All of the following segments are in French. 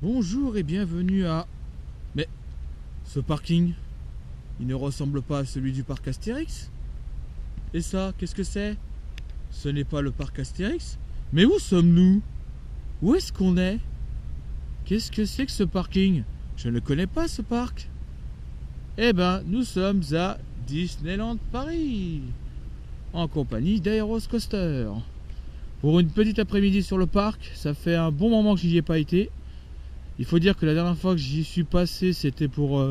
Bonjour et bienvenue à... Mais ce parking, il ne ressemble pas à celui du parc Astérix? Et ça, qu'est-ce que c'est? Ce n'est pas le parc Astérix? Mais où sommes-nous? Où est-ce qu'on est? Qu'est-ce que c'est que ce parking? Je ne connais pas ce parc. Eh ben, nous sommes à Disneyland Paris, en compagnie d'Aeros Coaster. Pour une petite après-midi sur le parc, ça fait un bon moment que j'y ai pas été. Il faut dire que la dernière fois que j'y suis passé, c'était pour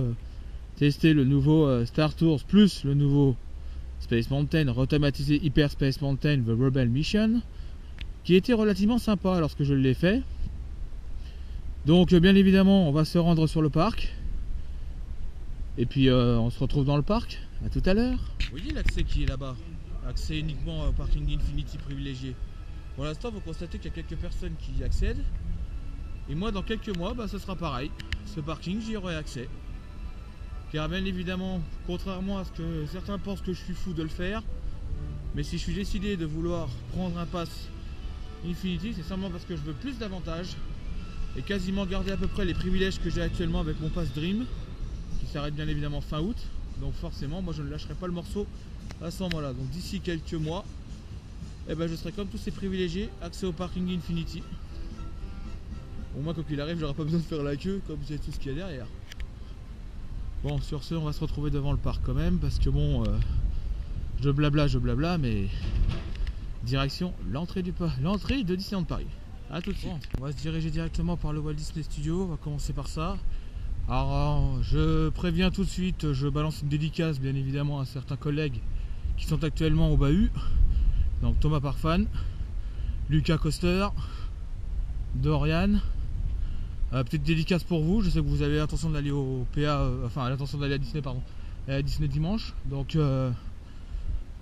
tester le nouveau Star Tours plus le nouveau Space Mountain rethématisé Hyper Space Mountain The Rebel Mission, qui était relativement sympa lorsque je l'ai fait. Donc bien évidemment, on va se rendre sur le parc. Et puis on se retrouve dans le parc. À tout à l'heure. Vous voyez l'accès qui est là-bas? Accès uniquement au parking Infinity privilégié. Pour l'instant, vous constatez qu'il y a quelques personnes qui y accèdent. Et moi, dans quelques mois, ce sera pareil. Ce parking, j'y aurai accès. Car bien évidemment, contrairement à ce que certains pensent que je suis fou de le faire, mais si je suis décidé de vouloir prendre un pass Infinity, c'est simplement parce que je veux plus d'avantages et quasiment garder à peu près les privilèges que j'ai actuellement avec mon pass Dream, qui s'arrête bien évidemment fin août. Donc forcément, moi je ne lâcherai pas le morceau à ce moment-là. Donc d'ici quelques mois, je serai comme tous ces privilégiés, accès au parking Infinity. Au moins, quoi qu'il arrive, j'aurai pas besoin de faire la queue comme c'est tout ce qu'il y a derrière. Bon, sur ce, on va se retrouver devant le parc quand même, parce que bon, je blabla, mais direction l'entrée de Disneyland Paris. A tout de suite. Bon, on va se diriger directement par le Walt Disney Studio, on va commencer par ça. Alors, je préviens tout de suite, je balance une dédicace bien évidemment à certains collègues qui sont actuellement au bahut. Donc Thomas Parfan, Lucas Coaster, Dorian. Petite dédicace pour vous, je sais que vous avez l'intention d'aller au PA, l'intention d'aller à Disney, à Disney dimanche. Donc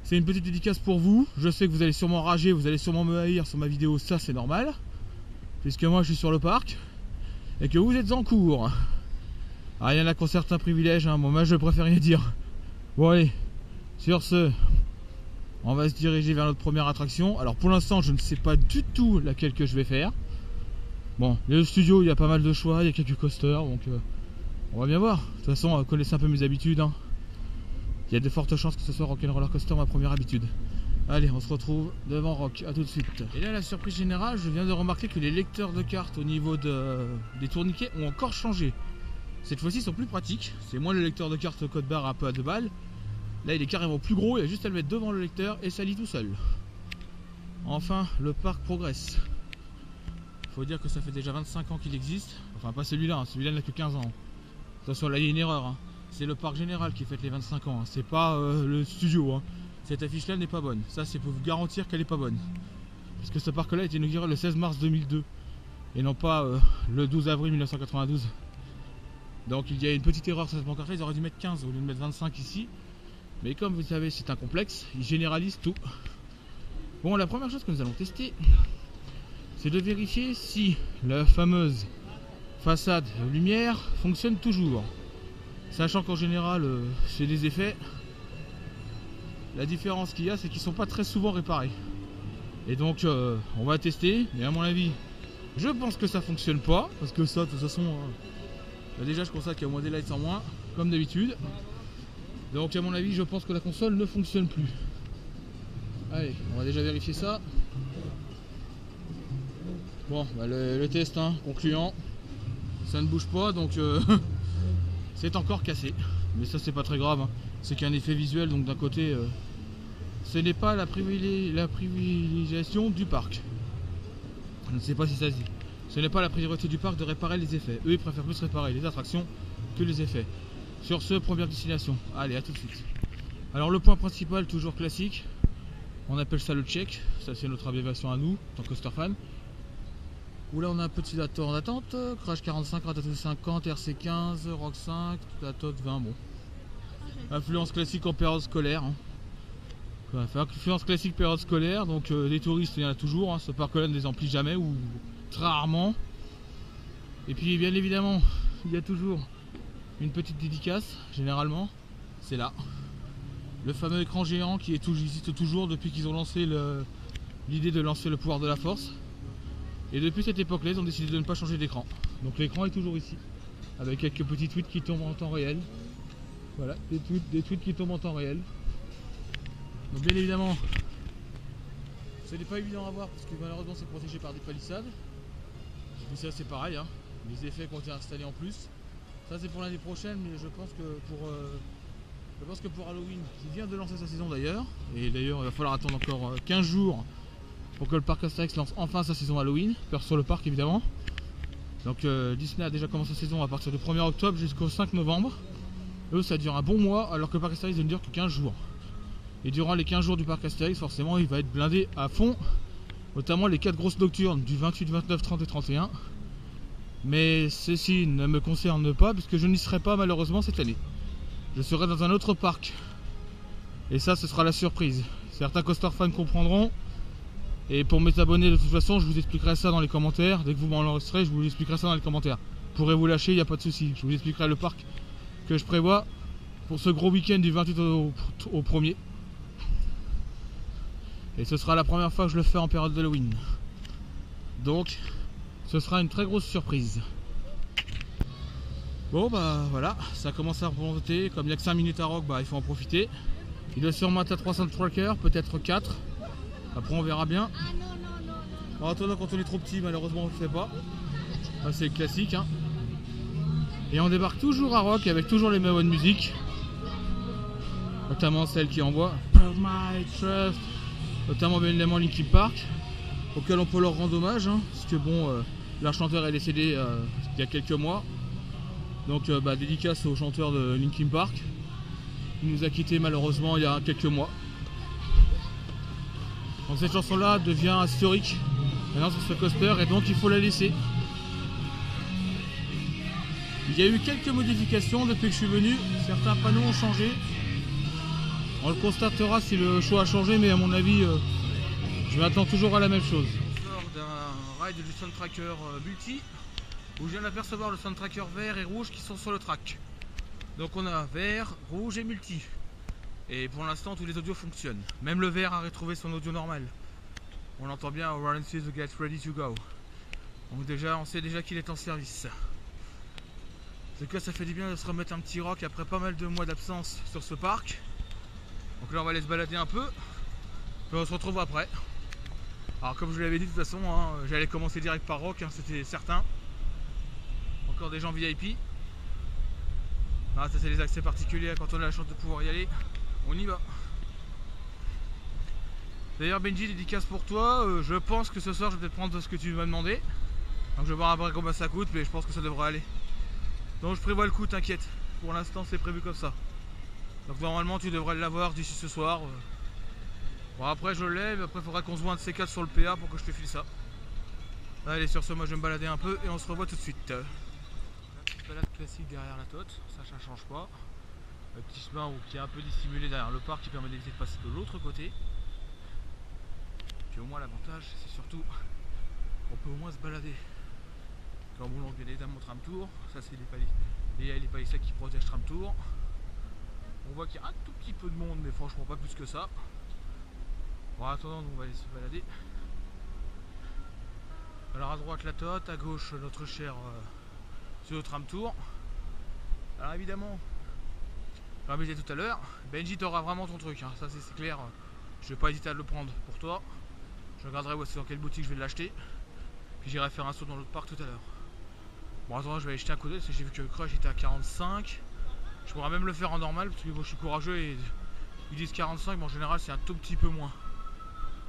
c'est une petite dédicace pour vous. Je sais que vous allez sûrement rager, vous allez sûrement me haïr sur ma vidéo, ça c'est normal. Puisque moi je suis sur le parc et que vous êtes en cours. Ah, il y en a qui ont certains privilèges, hein. Bon, moi je préfère rien dire. Bon allez, sur ce, on va se diriger vers notre première attraction. Alors pour l'instant je ne sais pas du tout laquelle que je vais faire. Bon, le studio, il y a pas mal de choix, il y a quelques coasters, donc on va bien voir. De toute façon, connaissez un peu mes habitudes, hein. Il y a de fortes chances que ce soit Rock'n'Roller Coaster, ma première habitude. Allez, on se retrouve devant Rock, à tout de suite. Et là, la surprise générale, je viens de remarquer que les lecteurs de cartes au niveau des tourniquets ont encore changé. Cette fois-ci, ils sont plus pratiques. C'est moins le lecteur de cartes code barre un peu à 2 balles. Là, il est carrément plus gros, il y a juste à le mettre devant le lecteur et ça lit tout seul. Enfin, le parc progresse. Faut dire que ça fait déjà 25 ans qu'il existe. Enfin, pas celui-là, hein. Celui-là n'a que 15 ans. Attention, là il y a une erreur, hein. C'est le parc général qui fête les 25 ans, hein. C'est pas le studio, hein. Cette affiche-là n'est pas bonne. Ça, c'est pour vous garantir qu'elle n'est pas bonne. Parce que ce parc-là a été inauguré le 16 mars 2002 et non pas le 12 avril 1992. Donc il y a une petite erreur sur cette pancarte-là. Ils auraient dû mettre 15 au lieu de mettre 25 ici. Mais comme vous savez, c'est un complexe. Ils généralisent tout. Bon, la première chose que nous allons tester, c'est de vérifier si la fameuse façade lumière fonctionne toujours. Sachant qu'en général, c'est des effets. La différence qu'il y a, c'est qu'ils ne sont pas très souvent réparés. Et donc, on va tester. Mais à mon avis, je pense que ça fonctionne pas. Parce que ça, de toute façon, déjà, je constate qu'il y a au moins des lights en moins, comme d'habitude. Donc, à mon avis, je pense que la console ne fonctionne plus. Allez, on va déjà vérifier ça. Bon, le test, hein, concluant, ça ne bouge pas, donc c'est encore cassé. Mais ça, c'est pas très grave, hein. C'est qu'un effet visuel, donc d'un côté, ce n'est pas la privilégiation du parc. Je ne sais pas si ça se dit. Ce n'est pas la priorité du parc de réparer les effets. Eux, ils préfèrent plus réparer les attractions que les effets. Sur ce, première destination. Allez, à tout de suite. Alors, le point principal, toujours classique, on appelle ça le check. Ça, c'est notre abréviation à nous, en tant que coaster fan. Où là on a un petit temps d'attente, Crash 45, Ratatouille 50, RC 15, Rock 5, Tatot 20, bon. Influence classique en période scolaire, hein. Influence classique période scolaire, donc les touristes il y en a toujours, hein. Ce parc-là ne les emplit jamais ou très rarement. Et puis bien évidemment, il y a toujours une petite dédicace, généralement, c'est là. Le fameux écran géant qui existe toujours depuis qu'ils ont lancé l'idée de lancer le pouvoir de la force. Et depuis cette époque-là, ils ont décidé de ne pas changer d'écran. Donc l'écran est toujours ici, avec quelques petits tweets qui tombent en temps réel. Voilà, des tweets qui tombent en temps réel. Donc bien évidemment, ce n'est pas évident à voir parce que malheureusement c'est protégé par des palissades. Mais ça c'est pareil, hein. Les effets qui ont été installés en plus. Ça c'est pour l'année prochaine, mais je pense que pour Halloween, qui vient de lancer sa saison d'ailleurs, et d'ailleurs il va falloir attendre encore 15 jours pour que le parc Astérix lance enfin sa saison Halloween, sur le parc évidemment. Donc Disney a déjà commencé sa saison à partir du 1er octobre jusqu'au 5 novembre. Eux ça dure un bon mois alors que le parc Astérix ne dure que 15 jours. Et durant les 15 jours du parc Astérix, forcément, il va être blindé à fond, notamment les 4 grosses nocturnes du 28, 29, 30 et 31. Mais ceci ne me concerne pas puisque je n'y serai pas malheureusement cette année. Je serai dans un autre parc. Et ça, ce sera la surprise. Certains coaster fans comprendront. Et pour mes abonnés, de toute façon, je vous expliquerai ça dans les commentaires. Dès que vous m'enregistrez, je vous expliquerai ça dans les commentaires. Vous pourrez vous lâcher, il n'y a pas de souci. Je vous expliquerai le parc que je prévois pour ce gros week-end du 28 au 1er. Et ce sera la première fois que je le fais en période d'Halloween. Donc, ce sera une très grosse surprise. Bon bah voilà, ça commence à remonter. Comme il n'y a que 5 minutes à Rock, bah il faut en profiter. Il doit sûrement être à 300 trackers, peut-être 4. Après on verra bien. En attendant, quand on est trop petit, malheureusement on ne le fait pas. C'est classique, hein. Et on débarque toujours à Rock avec toujours les mêmes bonnes musiques. Notamment celle qui envoie My Trust. Notamment bien évidemment Linkin Park, auquel on peut leur rendre hommage, hein, parce que bon, leur chanteur est décédé il y a quelques mois. Donc dédicace au chanteur de Linkin Park. Il nous a quitté malheureusement il y a quelques mois. Donc cette chanson là devient historique maintenant sur ce coaster et donc il faut la laisser. Il y a eu quelques modifications depuis que je suis venu, certains panneaux ont changé. On le constatera si le choix a changé, mais à mon avis, je m'attends toujours à la même chose. On sort d'un ride du Soundtracker multi, où je viens d'apercevoir le Soundtracker vert et rouge qui sont sur le track. Donc on a vert, rouge et multi. Et pour l'instant, tous les audios fonctionnent. Même le vert a retrouvé son audio normal. On entend bien Run to get ready to go. Donc déjà, on sait déjà qu'il est en service. En tout cas, ça fait du bien de se remettre un petit rock après pas mal de mois d'absence sur ce parc. Donc là on va aller se balader un peu, puis on se retrouve après. Alors comme je vous l'avais dit de toute façon, hein, j'allais commencer direct par Rock, hein, c'était certain. Encore des gens VIP. Ah, ça c'est les accès particuliers quand on a la chance de pouvoir y aller. On y va. D'ailleurs Benji, dédicace pour toi, je pense que ce soir je vais peut-être prendre ce que tu m'as demandé. Donc je vais voir après combien ça coûte, mais je pense que ça devrait aller. Donc je prévois le coup, t'inquiète. Pour l'instant c'est prévu comme ça. Donc normalement tu devrais l'avoir d'ici ce soir. Bon après je l'ai, mais après il faudra qu'on se voit un de ces 4 sur le PA pour que je te file ça. Allez sur ce, moi je vais me balader un peu et on se revoit tout de suite. La petite balade classique derrière la tote, ça change pas. Le petit chemin qui est un peu dissimulé derrière le parc qui permet d'éviter de passer de l'autre côté. Puis au moins l'avantage c'est surtout qu'on peut au moins se balader. Comme on bien évidemment tram tour, ça c'est les palissades qui protègent tram tour. On voit qu'il y a un tout petit peu de monde, mais franchement pas plus que ça. Bon, en attendant, on va aller se balader. Alors à droite la tote, à gauche notre cher sur le tram tour. Alors évidemment, comme je disais tout à l'heure, Benji t'aura vraiment ton truc, hein. Ça c'est clair. Je vais pas hésiter à le prendre pour toi. Je regarderai dans quelle boutique je vais l'acheter. Puis j'irai faire un saut dans l'autre parc tout à l'heure. Bon attends, je vais aller jeter un coup d'œil parce que j'ai vu que le crush était à 45. Je pourrais même le faire en normal parce que moi je suis courageux et ils disent 45, mais en général c'est un tout petit peu moins.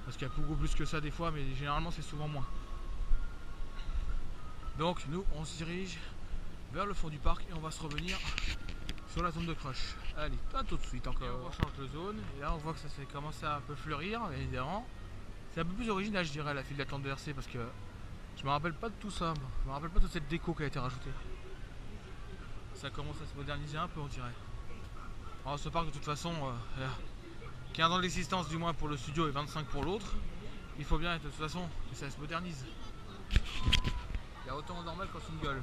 Parce qu'il y a beaucoup plus que ça des fois, mais généralement c'est souvent moins. Donc nous on se dirige vers le fond du parc et on va se revenir sur la zone de crush. Allez, pas tout de suite encore. On change de zone et là on voit que ça s'est commencé à un peu fleurir, évidemment. C'est un peu plus original je dirais la file d'attente de RC parce que je me rappelle pas de tout ça. Je me rappelle pas de cette déco qui a été rajoutée. Ça commence à se moderniser un peu on dirait. Alors ce parc de toute façon 15 ans d'existence du moins pour le studio et 25 pour l'autre. Il faut bien de toute façon que ça se modernise. Il y a autant en normal qu'en single.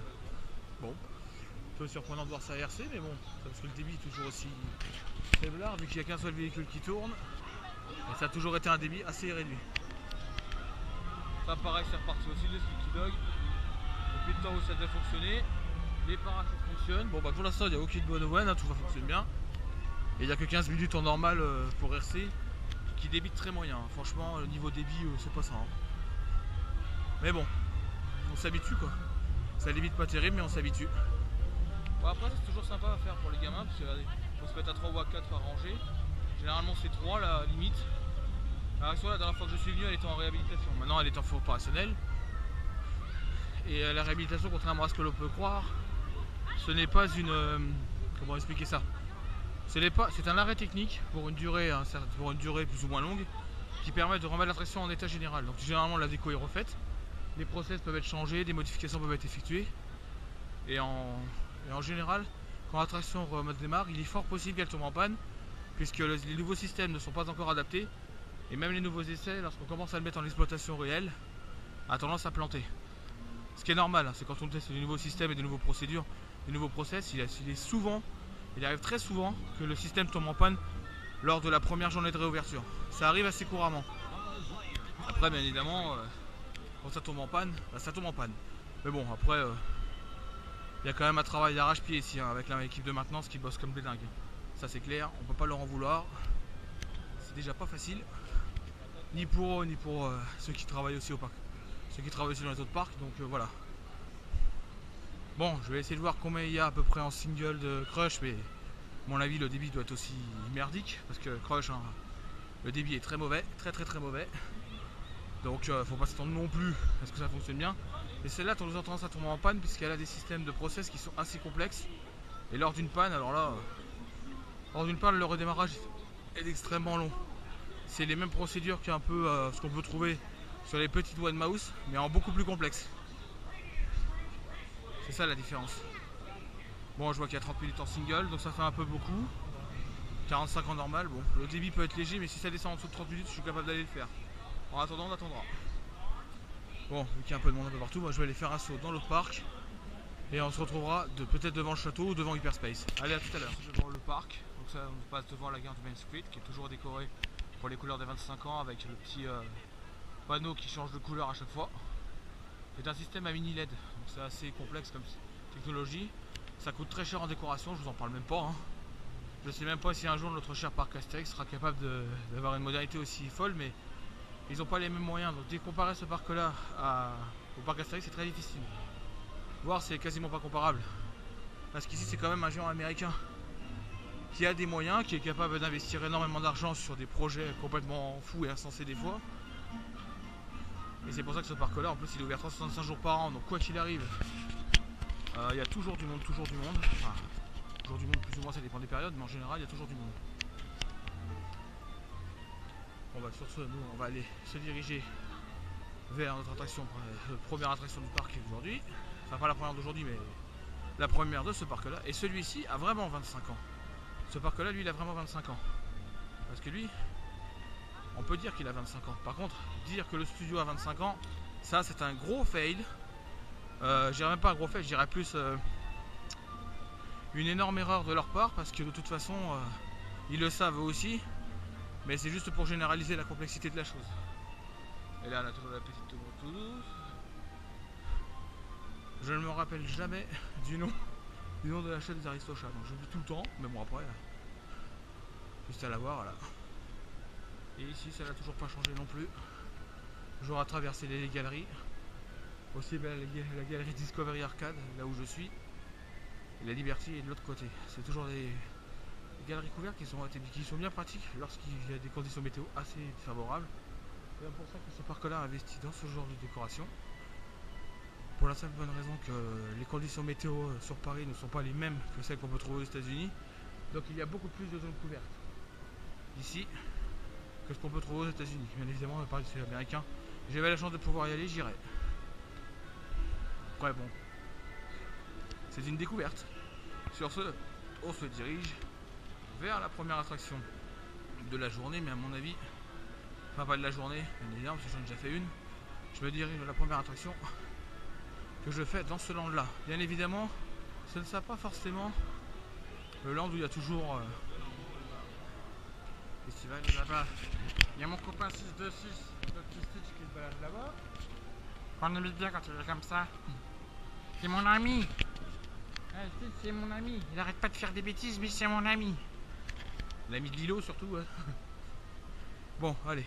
Bon, un peu surprenant de voir ça RC mais bon, parce que le débit est toujours aussi faiblard vu qu'il n'y a qu'un seul véhicule qui tourne. Et ça a toujours été un débit assez réduit. Ça pareil c'est reparti aussi le Sneaky Dog. depuis le temps où ça devait fonctionner. Les parachutes fonctionnent. Bon bah pour l'instant il n'y a aucune bonne douane, hein, tout va fonctionner bien. Et il n'y a que 15 minutes en normal pour RC qui débite très moyen. Franchement le niveau débit c'est pas ça. Hein. Mais bon, on s'habitue quoi. Ça débite pas terrible mais on s'habitue. Bon, après c'est toujours sympa à faire pour les gamins parce que regardez, faut se mettre à 3 ou à 4 à ranger. Généralement c'est 3 la limite. La dernière fois que je suis venu elle était en réhabilitation. Maintenant elle est en feu opérationnel. Et la réhabilitation, contrairement à ce que l'on peut croire, ce n'est pas une... comment expliquer ça? C'est un arrêt technique pour une durée plus ou moins longue qui permet de remettre l'attraction en état général. Donc généralement la déco est refaite, les process peuvent être changés, des modifications peuvent être effectuées. Et en général, quand l'attraction démarre, il est fort possible qu'elle tombe en panne puisque les nouveaux systèmes ne sont pas encore adaptés. Et même les nouveaux essais, lorsqu'on commence à le mettre en exploitation réelle, a tendance à planter. Ce qui est normal, hein, c'est quand on teste des nouveaux systèmes et des nouvelles procédures, des nouveaux process, il arrive très souvent que le système tombe en panne lors de la première journée de réouverture. Ça arrive assez couramment. Après, bien évidemment, quand ça tombe en panne, bah, ça tombe en panne. Mais bon, après, il y a quand même un travail d'arrache-pied ici, hein, avec l'équipe de maintenance qui bosse comme des dingues. Ça c'est clair, on peut pas leur en vouloir. C'est déjà pas facile, ni pour eux, ni pour ceux qui travaillent aussi au parc. Ceux qui travaillent aussi dans les autres parcs, donc voilà. Bon, je vais essayer de voir combien il y a à peu près en single de Crush, mais à mon avis le débit doit être aussi merdique, parce que Crush, hein, le débit est très mauvais, très mauvais. Donc faut pas s'attendre non plus à ce que ça fonctionne bien. Et celle-là, on nous entend ça tomber en panne, puisqu'elle a des systèmes de process qui sont assez complexes. Et lors d'une panne, alors là, le redémarrage est extrêmement long. C'est les mêmes procédures qu'un peu ce qu'on peut trouver sur les petites One Mouse, mais en beaucoup plus complexe. C'est ça la différence. Bon, je vois qu'il y a 30 minutes en single, donc ça fait un peu beaucoup. 45 en normal, bon, le débit peut être léger, mais si ça descend en dessous de 30 minutes, je suis capable d'aller le faire. En attendant, on attendra. Bon, vu qu'il y a un peu de monde un peu partout, moi je vais aller faire un saut dans l'autre parc. Et on se retrouvera peut-être devant le château ou devant Hyperspace. Allez, à tout à l'heure. Devant le parc, donc ça on passe devant la gare de Main Street, qui est toujours décorée pour les couleurs des 25 ans, avec le petit panneau qui change de couleur à chaque fois. C'est un système à mini LED, donc c'est assez complexe comme technologie. Ça coûte très cher en décoration, je vous en parle même pas. Hein. Je sais même pas si un jour notre cher parc Astérix sera capable d'avoir une modalité aussi folle, mais ils n'ont pas les mêmes moyens. Donc dès comparer ce parc là au parc Astérix, c'est très difficile. Voir, c'est quasiment pas comparable. Parce qu'ici c'est quand même un géant américain qui a des moyens, qui est capable d'investir énormément d'argent sur des projets complètement fous et insensés des fois. Et c'est pour ça que ce parc là en plus il est ouvert 365 jours par an, donc quoi qu'il arrive, il y a toujours du monde, Enfin, toujours du monde, plus ou moins ça dépend des périodes, mais en général il y a toujours du monde. Bon bah sur ce, nous on va aller se diriger vers notre attraction, première attraction du parc aujourd'hui. Enfin pas la première d'aujourd'hui, mais la première de ce parc là. Et celui-ci a vraiment 25 ans. Ce parc là, lui, il a vraiment 25 ans. Parce que lui, on peut dire qu'il a 25 ans. Par contre, dire que le studio a 25 ans, ça c'est un gros fail. Je dirais même pas un gros fail, je dirais plus une énorme erreur de leur part, parce que de toute façon, ils le savent eux aussi. Mais c'est juste pour généraliser la complexité de la chose. Et là, on a toujours la petite Toulouse. Je ne me rappelle jamais du nom de la chaîne des Aristochats. Donc j'oublie tout le temps, mais bon après, juste à la voir là. Et ici, ça n'a toujours pas changé non plus. Toujours à traverser les galeries. Aussi la galerie Discovery Arcade, là où je suis. Et la Liberty est de l'autre côté. C'est toujours des galeries couvertes qui sont bien pratiques lorsqu'il y a des conditions météo assez favorables. C'est pour ça que ce parc-là a investi dans ce genre de décoration. Pour la simple bonne raison que les conditions météo sur Paris ne sont pas les mêmes que celles qu'on peut trouver aux États-Unis. Donc il y a beaucoup plus de zones couvertes ici que ce qu'on peut trouver aux États-Unis. Bien évidemment, Paris c'est américain. J'avais la chance de pouvoir y aller, j'irai. Ouais, bon, c'est une découverte. Sur ce, on se dirige vers la première attraction de la journée, mais à mon avis, enfin pas de la journée, bien évidemment, parce que j'en ai déjà fait une. Je me dirige vers la première attraction que je fais dans ce land là. Bien évidemment, ce ne sera pas forcément le land où il y a toujours festival là-bas. Il y a mon copain 626 de Stitch qui se balade là-bas. On aime bien quand il est comme ça. C'est mon ami. Ah, c'est mon ami. Il arrête pas de faire des bêtises, mais c'est mon ami. L'ami de Lilo surtout. Ouais. Bon, allez.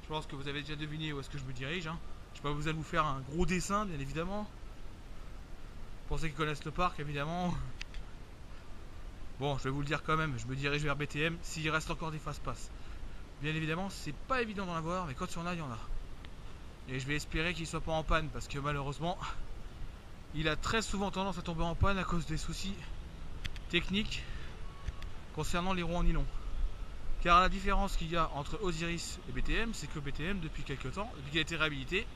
Je pense que vous avez déjà deviné où est-ce que je me dirige. Hein. Je vais pas vous allez vous faire un gros dessin, bien évidemment. Pour ceux qui connaissent le parc, évidemment. Bon, je vais vous le dire quand même. Je me dirige vers BTM s'il reste encore des fast-pass. Bien évidemment, c'est pas évident d'en avoir, mais quand il y en a, il y en a. Et je vais espérer qu'il soit pas en panne, parce que malheureusement, il a très souvent tendance à tomber en panne à cause des soucis techniques concernant les roues en nylon. Car la différence qu'il y a entre Osiris et BTM, c'est que BTM, depuis quelques temps, depuis qu'il a été réhabilité,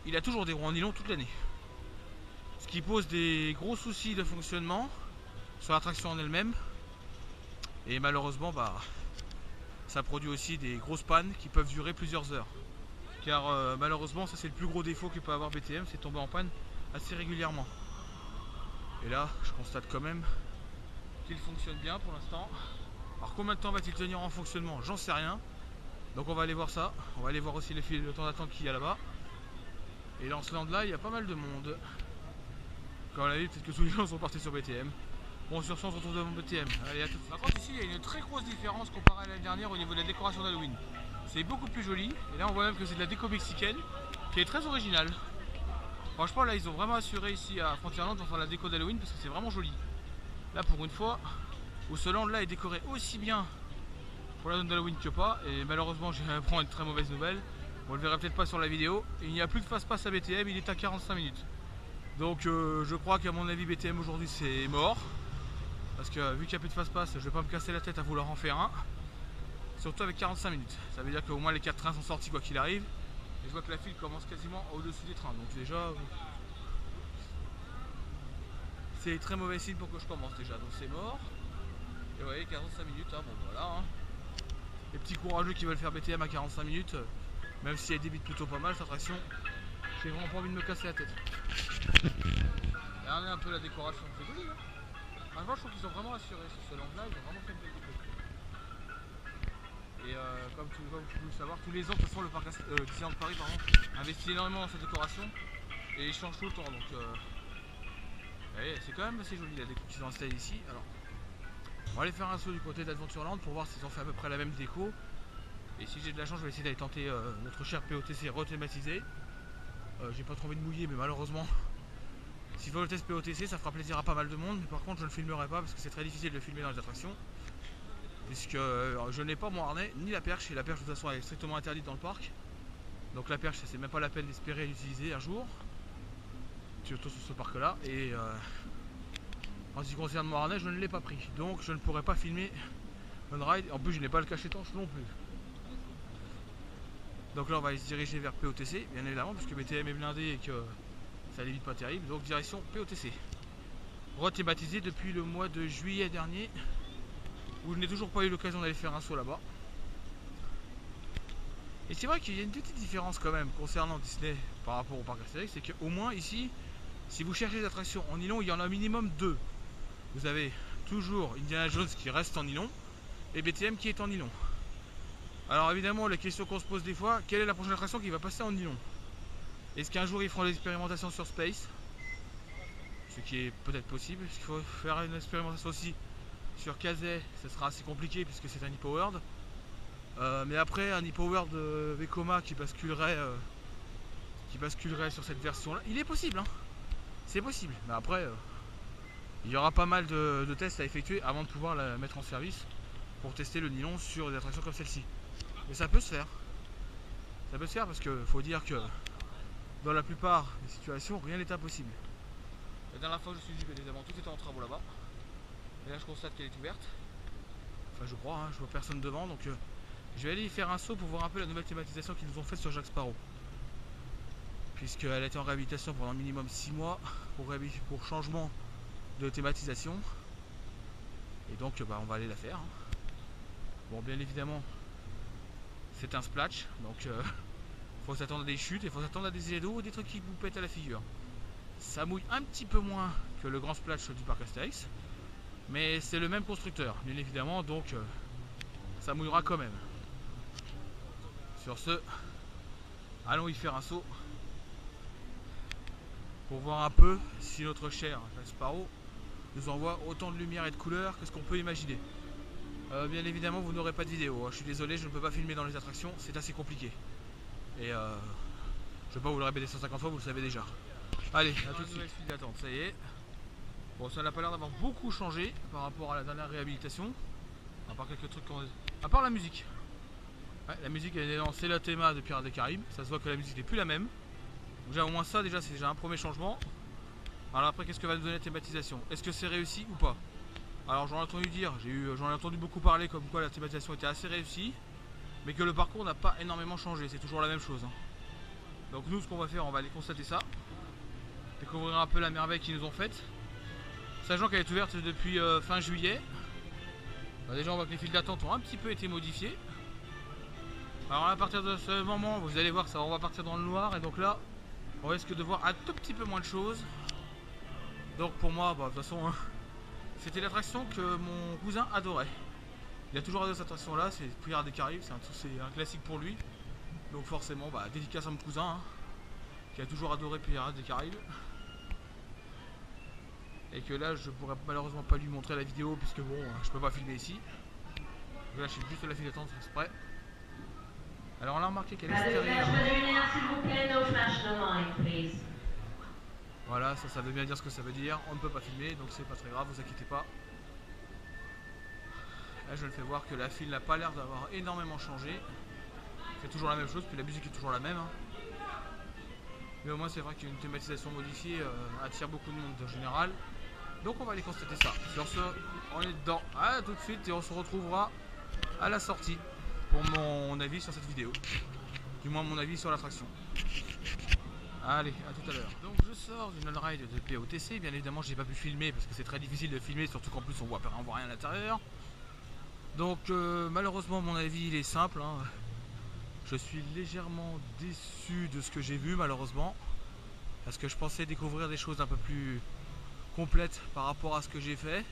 il a toujours des roues en nylon toute l'année. Ce qui pose des gros soucis de fonctionnement sur la traction en elle-même. Et malheureusement, ça produit aussi des grosses pannes qui peuvent durer plusieurs heures. Car malheureusement, ça c'est le plus gros défaut que peut avoir BTM, c'est tomber en panne assez régulièrement. Et là, je constate quand même qu'il fonctionne bien pour l'instant. Alors combien de temps va-t-il tenir en fonctionnement? J'en sais rien. Donc on va aller voir ça. On va aller voir aussi le temps d'attente qu'il y a là-bas. Et dans ce land-là, il y a pas mal de monde. Comme on l'a vu, peut-être que tous les gens sont partis sur BTM. Bon, sur ce, on se retrouve devant BTM. Allez, à tout de suite. Par contre, ici, il y a une très grosse différence comparée à l'année dernière au niveau de la décoration d'Halloween. C'est beaucoup plus joli. Et là, on voit même que c'est de la déco mexicaine qui est très originale. Franchement, là, ils ont vraiment assuré ici à Frontierland de faire la déco d'Halloween parce que c'est vraiment joli. Là, pour une fois, où ce land là est décoré aussi bien pour la zone d'Halloween que pas. Et malheureusement, j'ai apprends une très mauvaise nouvelle. On le verra peut-être pas sur la vidéo. Il n'y a plus de fast-pass à BTM, il est à 45 minutes. Donc, je crois qu'à mon avis, BTM aujourd'hui c'est mort. Parce que vu qu'il n'y a plus de fast-pass, je vais pas me casser la tête à vouloir en faire un. Surtout avec 45 minutes. Ça veut dire qu'au moins les 4 trains sont sortis quoi qu'il arrive. Et je vois que la file commence quasiment au-dessus des trains. Donc déjà, c'est très mauvais signe pour que je commence déjà. Donc c'est mort. Et vous voyez, 45 minutes, hein, bon voilà. Hein. Les petits courageux qui veulent faire BTM à 45 minutes, même si elle débite plutôt pas mal, cette attraction, j'ai vraiment pas envie de me casser la tête. Regardez un peu la décoration, c'est joli hein. Franchement, je trouve qu'ils ont vraiment assuré sur ce land-là, ils ont vraiment fait une belle déco. Et comme vous pouvez le savoir, tous les ans, de toute façon, le parc Disneyland Paris investit énormément dans sa décoration et il change tout le temps. Donc, c'est quand même assez joli la déco qu'ils ont installée ici. Alors, on va aller faire un saut du côté d'Adventureland pour voir s'ils ont fait à peu près la même déco. Et si j'ai de la chance, je vais essayer d'aller tenter notre cher POTC rethématisé. J'ai pas trop envie de mouiller, mais malheureusement, s'il faut le test POTC, ça fera plaisir à pas mal de monde. Mais par contre, je ne le filmerai pas parce que c'est très difficile de le filmer dans les attractions. Puisque je n'ai pas mon harnais ni la perche. Et la perche, de toute façon, elle est strictement interdite dans le parc. Donc la perche, c'est même pas la peine d'espérer l'utiliser un jour. Surtout sur ce parc-là. Et en ce qui concerne mon harnais, je ne l'ai pas pris. Donc je ne pourrai pas filmer on-ride. En plus, je n'ai pas le cachet étanche non plus. Donc là, on va se diriger vers POTC, bien évidemment, puisque BTM est blindé et que ça n'évite pas terrible. Donc direction POTC. Rethématisé depuis le mois de juillet dernier, où je n'ai toujours pas eu l'occasion d'aller faire un saut là-bas. Et c'est vrai qu'il y a une petite différence quand même concernant Disney par rapport au parc Astérix, c'est qu'au moins ici, si vous cherchez des attractions en nylon, il y en a au minimum deux. Vous avez toujours Indiana Jones qui reste en nylon et BTM qui est en nylon. Alors évidemment, la question qu'on se pose des fois, quelle est la prochaine attraction qui va passer en nylon? Est-ce qu'un jour ils feront l'expérimentation sur Space? Ce qui est peut-être possible, parce qu'il faut faire une expérimentation aussi sur Kazay, ça sera assez compliqué puisque c'est un e-powered. Mais après, un e-powered Vekoma qui basculerait sur cette version-là, il est possible, hein. C'est possible. Mais après, il y aura pas mal de tests à effectuer avant de pouvoir la mettre en service pour tester le nylon sur des attractions comme celle-ci. Mais ça peut se faire. Ça peut se faire parce qu'il faut dire que dans la plupart des situations, rien n'est impossible. La dernière fois que je suis venu, bien évidemment, tout était en travaux là-bas. Et là, je constate qu'elle est ouverte. Enfin, je crois, hein, je vois personne devant. Donc, je vais aller y faire un saut pour voir un peu la nouvelle thématisation qu'ils nous ont faite sur Jack Sparrow. Puisqu'elle a été en réhabilitation pendant minimum 6 mois pour changement de thématisation. Et donc, on va aller la faire. Hein. Bon, bien évidemment, c'est un splash. Donc, faut s'attendre à des chutes et faut s'attendre à des jets d'eau ou des trucs qui vous pètent à la figure. Ça mouille un petit peu moins que le grand splash du parc Astérix, mais c'est le même constructeur, bien évidemment, donc ça mouillera quand même. Sur ce, allons y faire un saut pour voir un peu si notre cher Jack Sparrow nous envoie autant de lumière et de couleurs que ce qu'on peut imaginer. Bien évidemment, vous n'aurez pas de vidéo, hein. Je suis désolé, je ne peux pas filmer dans les attractions, c'est assez compliqué. Et je ne vais pas vous le répéter 150 fois, vous le savez déjà. Allez, à tout de suite. File d'attente, ça y est. Bon, ça n'a pas l'air d'avoir beaucoup changé par rapport à la dernière réhabilitation. À part quelques trucs, à part la musique. Ouais, la musique, elle est dans C'est la théma de Pirates des Caraïbes. Ça se voit que la musique n'est plus la même. Donc, déjà, au moins ça, déjà, c'est déjà un premier changement. Alors après, qu'est-ce que va nous donner la thématisation? Est-ce que c'est réussi ou pas? Alors j'en ai entendu dire, j'en ai entendu beaucoup parler comme quoi la thématisation était assez réussie, mais que le parcours n'a pas énormément changé, c'est toujours la même chose. Donc nous, ce qu'on va faire, on va aller constater ça, découvrir un peu la merveille qu'ils nous ont faite, sachant qu'elle est ouverte depuis fin juillet. Bah, déjà on voit que les files d'attente ont un petit peu été modifiées. Alors à partir de ce moment, vous allez voir, ça, on va partir dans le noir, et donc là, on risque de voir un tout petit peu moins de choses. Donc pour moi, bah, de toute façon, hein, c'était l'attraction que mon cousin adorait. Il a toujours adoré cette attraction là, c'est Pirates des Caraïbes, c'est un classique pour lui. Donc forcément, bah, dédicace à mon cousin, hein, qui a toujours adoré Pirates des Caraïbes. Et que là, je pourrais malheureusement pas lui montrer la vidéo, puisque bon, je peux pas filmer ici. Donc là, je suis juste la file d'attente exprès. Alors on a remarqué qu'elle est extérieure. Voilà, ça veut bien dire ce que ça veut dire. On ne peut pas filmer, donc c'est pas très grave, vous inquiétez pas. Là, je le fais voir que la file n'a pas l'air d'avoir énormément changé. C'est toujours la même chose, puis la musique est toujours la même. Hein. Mais au moins, c'est vrai qu'une thématisation modifiée attire beaucoup de monde en général. Donc, on va aller constater ça. Sur ce, on est dedans. À tout de suite, et on se retrouvera à la sortie pour mon avis sur cette vidéo. Du moins, mon avis sur l'attraction. Allez, à tout à l'heure. Donc je sors d'une on-ride de POTC. Bien évidemment, j'ai pas pu filmer parce que c'est très difficile de filmer, surtout qu'en plus on voit rien à l'intérieur. Donc malheureusement, mon avis il est simple. Hein. Je suis légèrement déçu de ce que j'ai vu, malheureusement, parce que je pensais découvrir des choses un peu plus complètes par rapport à ce que j'ai fait.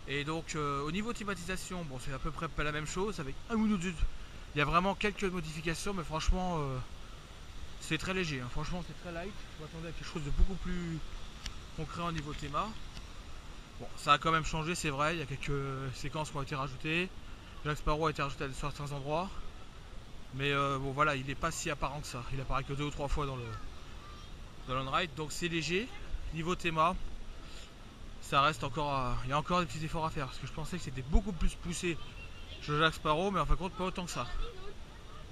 Et donc au niveau thématisation, bon, c'est à peu près pas la même chose. Avec un ou deux, il y a vraiment quelques modifications, mais franchement. C'est très léger, hein. Franchement c'est très light. Je m'attendais à quelque chose de beaucoup plus concret au niveau théma. Bon, ça a quand même changé, c'est vrai, il y a quelques séquences qui ont été rajoutées. Jack Sparrow a été rajouté à certains endroits. Mais bon voilà, il n'est pas si apparent que ça. Il apparaît que 2 ou 3 fois dans l'on-ride, donc c'est léger. Niveau théma, ça reste encore il y a encore des petits efforts à faire. Parce que je pensais que c'était beaucoup plus poussé chez Jack Sparrow, mais en fin de compte pas autant que ça.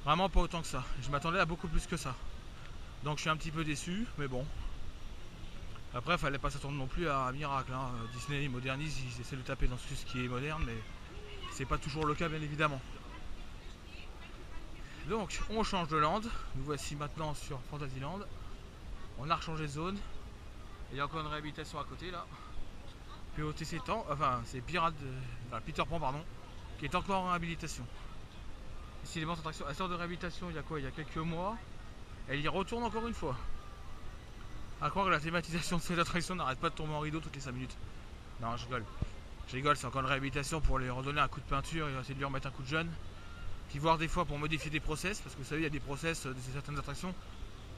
Vraiment pas autant que ça. Je m'attendais à beaucoup plus que ça. Donc je suis un petit peu déçu, mais bon. Après, il fallait pas s'attendre non plus à un miracle. Hein. Disney modernise, ils essaient de taper dans tout ce qui est moderne, mais c'est pas toujours le cas, bien évidemment. Donc, on change de land. Nous voici maintenant sur Fantasyland. On a rechangé de zone. Il y a encore une réhabilitation à côté là. POTC temps, enfin c'est Peter Pan pardon, qui est encore en réhabilitation. Ici les bandes d'attraction, elle sort de réhabilitation il y a quoi? Il y a quelques mois. Elle y retourne encore une fois. À croire que la thématisation de cette attraction n'arrête pas de tomber en rideau toutes les 5 minutes. Non, je rigole. Je rigole, c'est encore une réhabilitation pour lui redonner un coup de peinture et essayer de lui remettre un coup de jeune. Puis voir des fois pour modifier des process, parce que vous savez, il y a des process de certaines attractions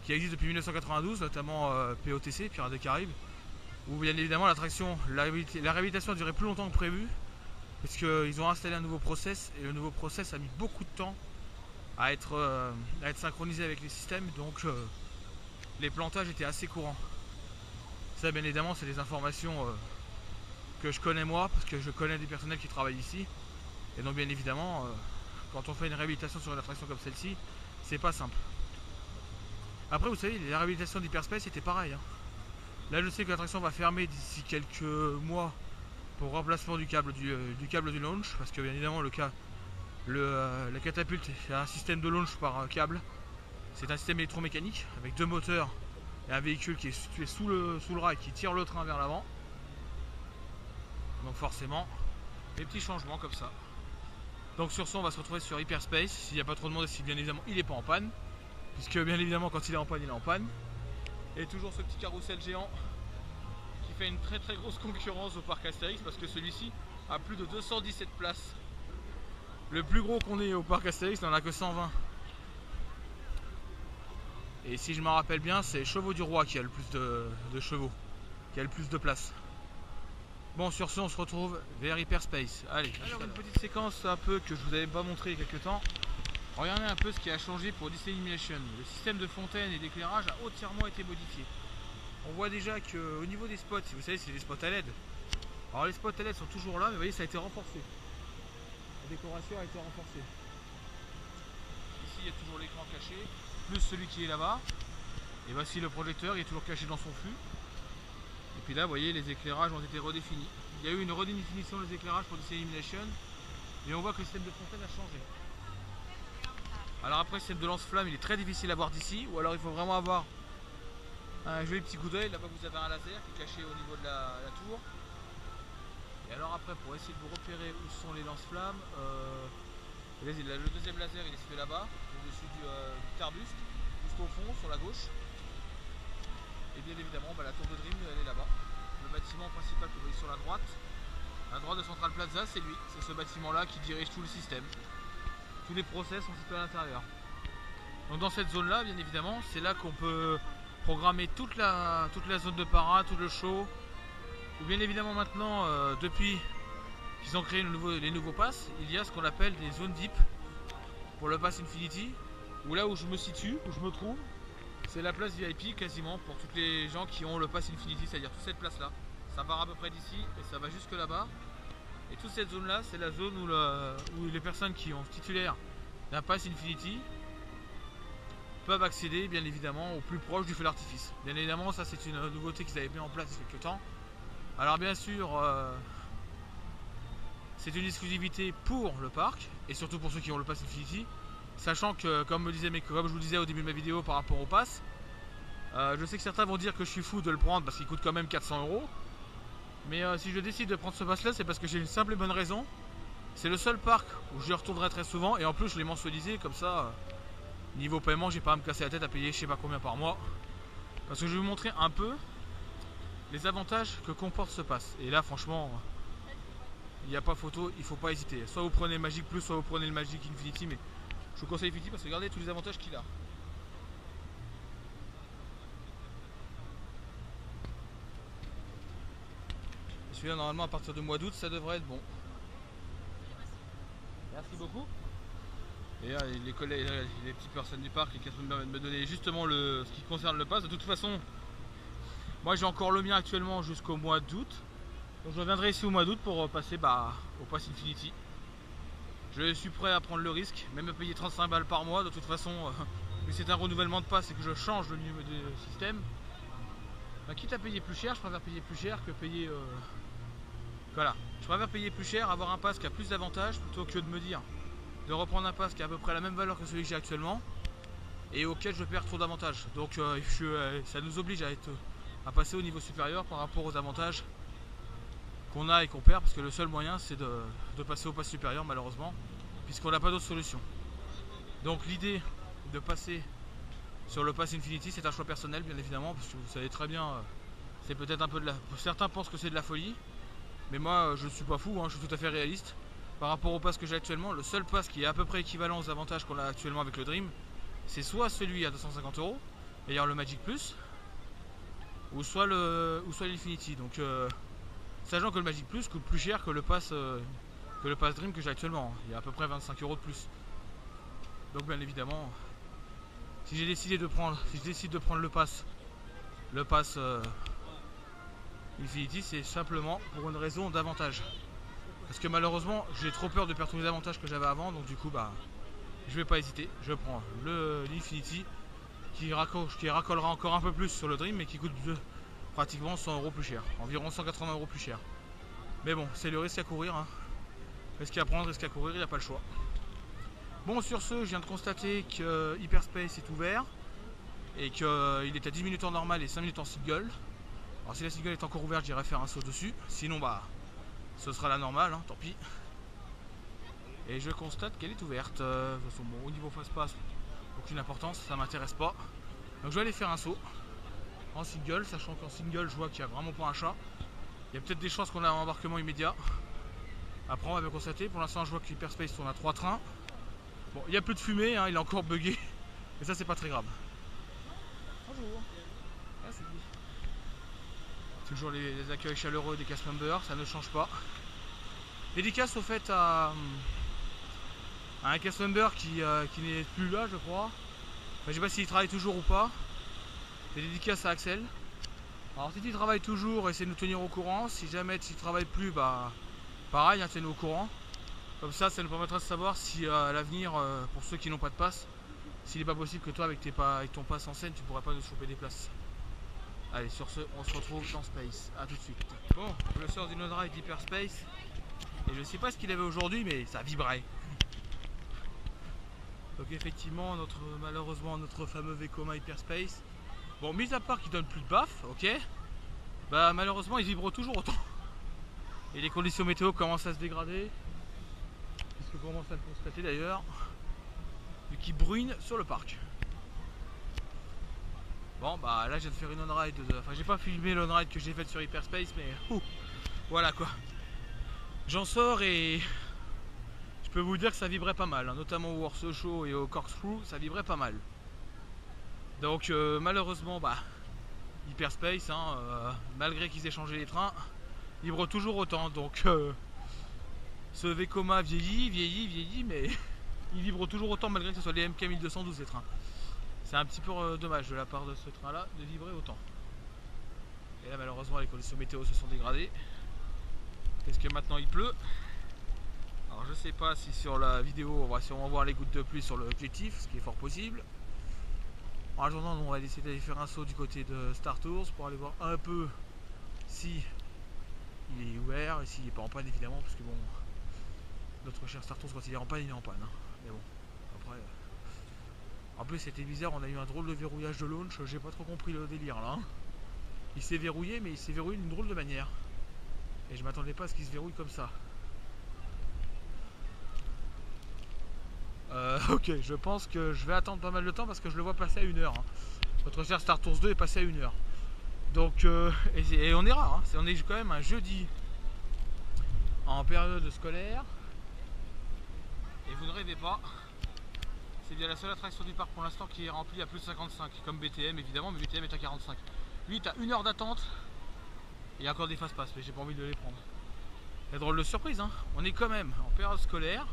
qui existent depuis 1992, notamment POTC, Pirates des Caraïbes, où bien évidemment l'attraction, la réhabilitation a duré plus longtemps que prévu, parce qu'ils ont installé un nouveau process, et le nouveau process a mis beaucoup de temps à être synchronisé avec les systèmes, donc les plantages étaient assez courants. Ça bien évidemment c'est des informations que je connais moi, parce que je connais des personnels qui travaillent ici, et donc bien évidemment quand on fait une réhabilitation sur une attraction comme celle-ci, c'est pas simple. Après vous savez, la réhabilitation d'Hyperspace était pareil. Hein. Là je sais que l'attraction va fermer d'ici quelques mois pour remplacement du câble du launch, parce que bien évidemment la catapulte est un système de launch par câble. C'est un système électromécanique avec 2 moteurs et un véhicule qui est situé sous le rail qui tire le train vers l'avant. Donc forcément, des petits changements comme ça. Donc sur ce, on va se retrouver sur Hyperspace, s'il n'y a pas trop de monde et si bien évidemment il n'est pas en panne. Puisque bien évidemment quand il est en panne, il est en panne. Et toujours ce petit carrousel géant qui fait une très très grosse concurrence au parc Astérix, parce que celui-ci a plus de 217 places. Le plus gros qu'on ait au parc Astérix n'en a que 120. Et si je me rappelle bien, c'est Chevaux du Roi qui a le plus de chevaux, qui a le plus de place. Bon, sur ce, on se retrouve vers Hyperspace. Allez, alors une petite séquence un peu que je vous avais pas montré il y a quelques temps. Regardez un peu ce qui a changé pour Disney Illumination. Le système de fontaine et d'éclairage a entièrement été modifié. On voit déjà qu'au niveau des spots, si vous savez, c'est des spots à LED. Alors les spots à LED sont toujours là, mais vous voyez, ça a été renforcé. La décoration a été renforcée. Ici, il y a toujours l'écran caché, plus celui qui est là-bas. Et voici le projecteur, il est toujours caché dans son fût. Et puis là, vous voyez, les éclairages ont été redéfinis. Il y a eu une redéfinition des éclairages pour Disney Illumination. Et on voit que le système de fontaine a changé. Alors après, le système de lance-flamme, il est très difficile à voir d'ici. Ou alors il faut vraiment avoir un joli petit coup d'œil. Là-bas, vous avez un laser qui est caché au niveau de la tour. Et alors après, pour essayer de vous repérer où sont les lance-flammes, le deuxième laser, il est situé là-bas, au-dessus du Starbust, juste au fond, sur la gauche. Et bien évidemment, la tour de Dream, elle est là-bas. Le bâtiment principal que vous voyez sur la droite de Central Plaza, c'est lui. C'est ce bâtiment-là qui dirige tout le système. Tous les process sont situés à l'intérieur. Donc dans cette zone-là, bien évidemment, c'est là qu'on peut programmer toute la zone de para, tout le show. Ou bien évidemment maintenant, depuis qu'ils ont créé les nouveaux passes, il y a ce qu'on appelle des zones deep pour le Pass Infinity. Où là où je me situe, où je me trouve, c'est la place VIP quasiment pour tous les gens qui ont le Pass Infinity, c'est-à-dire toute cette place-là. Ça part à peu près d'ici et ça va jusque là-bas. Et toute cette zone-là, c'est la zone où les personnes qui ont titulaire d'un Pass Infinity peuvent accéder bien évidemment au plus proche du feu d'artifice. Bien évidemment, ça c'est une nouveauté qu'ils avaient mis en place il y a quelques temps. Alors bien sûr, c'est une exclusivité pour le parc et surtout pour ceux qui ont le Pass Infinity. Sachant que, comme je vous le disais au début de ma vidéo par rapport au pass, je sais que certains vont dire que je suis fou de le prendre parce qu'il coûte quand même 400 €. Mais si je décide de prendre ce pass là, c'est parce que j'ai une simple et bonne raison. C'est le seul parc où je retournerai très souvent et en plus je l'ai mensualisé comme ça. Niveau paiement, j'ai pas à me casser la tête à payer je sais pas combien par mois. Parce que je vais vous montrer un peu les avantages que comporte ce pass. Et là franchement, il n'y a pas photo, il faut pas hésiter. Soit vous prenez le Magic Plus, soit vous prenez le Magic Infinity. Mais je vous conseille Infinity parce que regardez tous les avantages qu'il a. Celui-là normalement à partir du mois d'août ça devrait être bon. Merci beaucoup. Et là, les petites personnes du parc qui me permettent de me donner justement ce qui concerne le pass. De toute façon, moi j'ai encore le mien actuellement jusqu'au mois d'août. Donc je reviendrai ici au mois d'août pour passer au Pass Infinity. Je suis prêt à prendre le risque, même me payer 35 balles par mois. De toute façon, vu que c'est un renouvellement de pass et que je change de niveau de système, quitte à payer plus cher, je préfère payer plus cher que payer... Voilà, je préfère payer plus cher, avoir un pass qui a plus d'avantages plutôt que de me dire de reprendre un pass qui a à peu près la même valeur que celui que j'ai actuellement et auquel je perds trop d'avantages. Donc ça nous oblige à passer au niveau supérieur par rapport aux avantages qu'on a et qu'on perd, parce que le seul moyen c'est de passer au pass supérieur malheureusement, puisqu'on n'a pas d'autre solution. Donc l'idée de passer sur le Pass Infinity, c'est un choix personnel bien évidemment, parce que vous savez très bien, c'est peut-être un peu certains pensent que c'est de la folie. Mais moi je ne suis pas fou, je suis tout à fait réaliste. Par rapport au pass que j'ai actuellement, le seul pass qui est à peu près équivalent aux avantages qu'on a actuellement avec le Dream, c'est soit celui à 250 €, d'ailleurs le Magic Plus, ou soit l'Infinity. Donc sachant que le Magic Plus coûte plus cher que le pass Dream que j'ai actuellement. Il y a à peu près 25 € de plus. Donc bien évidemment, si je décide de prendre le pass Infinity, c'est simplement pour une raison d'avantage. Parce que malheureusement, j'ai trop peur de perdre tous les avantages que j'avais avant, donc du coup, je vais pas hésiter. Je prends l'Infinity qui racolera encore un peu plus sur le Dream, mais qui coûte pratiquement 100 € plus cher, environ 180 € plus cher. Mais bon, c'est le risque à courir. Risque à prendre, risque à courir, il n'y a pas le choix. Bon, sur ce, je viens de constater que Hyperspace est ouvert et qu'il est à 10 minutes en normal et 5 minutes en single. Alors si la single est encore ouverte, j'irai faire un saut dessus. Sinon, ce sera la normale, tant pis. Et je constate qu'elle est ouverte. De toute façon, au niveau fast-pass, aucune importance, ça m'intéresse pas. Donc je vais aller faire un saut en single, sachant qu'en single, je vois qu'il n'y a vraiment pas un chat. Il y a peut-être des chances qu'on a un embarquement immédiat. Après, on va bien constater. Pour l'instant, je vois que Hyperspace tourne à 3 trains. Bon, il n'y a plus de fumée, il est encore bugué. Mais ça, c'est pas très grave. Bonjour. Merci. Toujours les accueils chaleureux des cast members, ça ne change pas. Dédicace au fait à un cast member qui n'est plus là, je crois. Enfin, je sais pas s'il travaille toujours ou pas. Des dédicaces à Axel. Alors si tu travailles toujours, essaie de nous tenir au courant. Si jamais tu ne travailles plus, bah pareil, hein, tiens-nous au courant. Comme ça nous permettra de savoir si à l'avenir, pour ceux qui n'ont pas de passe, s'il n'est pas possible que toi avec ton pass en scène, tu pourrais pas nous choper des places. Allez, sur ce, on se retrouve dans Space. A tout de suite. Bon, je sors d'une ride d'Hyperspace. Et je sais pas ce qu'il avait aujourd'hui, mais ça vibrait. Donc effectivement, malheureusement, notre fameux Vekoma Hyperspace. Bon, mis à part qu'il donne plus de baff, ok. Bah malheureusement, il vibre toujours autant. Et les conditions météo commencent à se dégrader. Puisque vous commencez à le constater d'ailleurs. Vu qu'il bruine sur le parc. Bon bah là je viens de faire une on-ride, enfin j'ai pas filmé l'on-ride que j'ai faite sur Hyperspace mais voilà quoi. J'en sors et je peux vous dire que ça vibrait pas mal, hein, notamment au Warsaw Show et au Corkscrew, ça vibrait pas mal. Donc malheureusement bah Hyperspace, hein, malgré qu'ils aient changé les trains, vibre toujours autant. Donc ce Vekoma vieillit mais il vibre toujours autant malgré que ce soit les MK 1212 les trains. C'est un petit peu dommage de la part de ce train là de vibrer autant. Et là malheureusement les conditions météo se sont dégradées. Parce que maintenant il pleut. Alors je sais pas si sur la vidéo on va sûrement voir les gouttes de pluie sur l'objectif, ce qui est fort possible. En attendant on va essayer d'aller faire un saut du côté de Star Tours pour aller voir un peu si il est ouvert et s'il n'est pas en panne évidemment, parce que bon notre cher Star Tours quand il est en panne il est en panne, hein. Mais bon après en plus c'était bizarre, on a eu un drôle de verrouillage de launch, j'ai pas trop compris le délire là. Il s'est verrouillé mais il s'est verrouillé d'une drôle de manière. Et je m'attendais pas à ce qu'il se verrouille comme ça. Ok, je pense que je vais attendre pas mal de temps parce que je le vois passer à 1 heure. Hein. Notre cher Star Tours 2 est passé à 1 heure. Donc, et on est rare, hein. On est quand même un jeudi en période scolaire. Et vous ne rêvez pas. C'est bien la seule attraction du parc pour l'instant qui est remplie à plus de 55, comme BTM évidemment, mais BTM est à 45. Lui, tu as 1 heure d'attente. Il y a encore des fast-pass, mais j'ai pas envie de les prendre. C'est drôle de surprise, hein. On est quand même en période scolaire.